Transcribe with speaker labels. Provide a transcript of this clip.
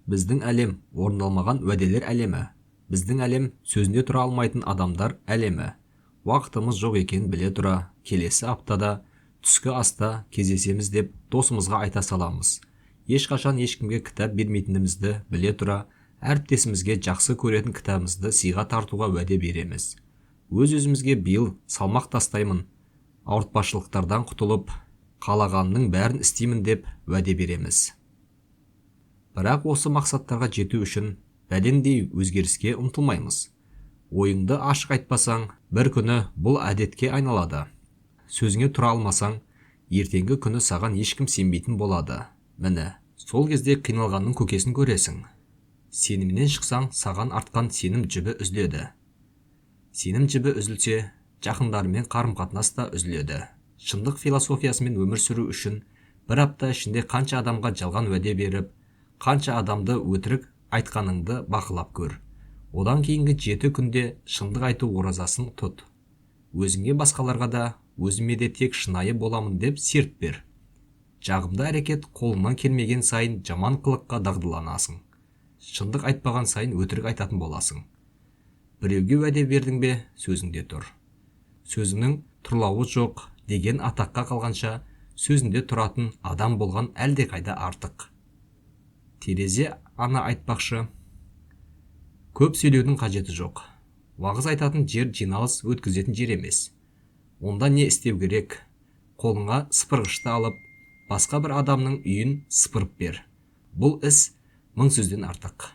Speaker 1: Біздің әлем орындалмаған уәделер әлемі. Біздің әлем сөзінде тұра алмайтын адамдар әлемі. Уақытымыз жоқ екенін біле тұра, келесі аптада түскі аста кездесеміз деп досымызға айта саламыз. Ешқашан ешкімге кітап бермейтінімізді біле тұра, әріптесімізге жақсы көретін кітабымызды сыйға тартуға уәде береміз. Өз-өзімізге биыл салмақ тастаймын, ауыртпашылықтардан құтылып, қалағанның бәрін істеймін деп уәде береміз. Бірақ осы мақсаттарға жету үшін бәлендей өзгеріске ұмтылмаймыз. Ойыңды ашық айтпасаң, бір күні бұл әдетке айналады. Сөзіңе тұра алмасаң, ертеңгі күні саған ешкім сенбейтін болады. Міне, сол кезде қиналғанның көкесін көресің. Сенімнен шықсаң, саған артқан сенім жібі үзіледі. Сенім жібі үзілсе, жақындарымен қарым-қатынас та үзіледі. Шындық философиясымен өмір сүру үшін бір апта ішінде қанша адамға жалған уәде беріп, қанша адамды өтірік айтқаныңды бақылап көр. Одан кейінгі 7 күнде шындық айту оразасын тұт. Өзіңе, басқаларға да, өзіме де тек шынайы боламын деп серт бер. Жағымды әрекет қолыңнан келмеген сайын жаман қылыққа дағдыланасың. Шындық айтпаған сайын өтірік айтатын боласың. Біреуге уәде бердің бе, сөзіңде тұр. Сөзіңнің тұрлауы жоқ деген атаққа қалғанша, сөзінде тұратын адам болған әлдеқайда артық. Терезе ана айтпақшы, көп сөйлеудің қажеті жоқ. Уағыз айтатын жер жиналыс өткізетін жер емес. Онда не істеу керек? Қолыңа сыпырғышты алып, басқа бір адамның үйін сыпырып бер. Бұл іс 1000 сөзден артық.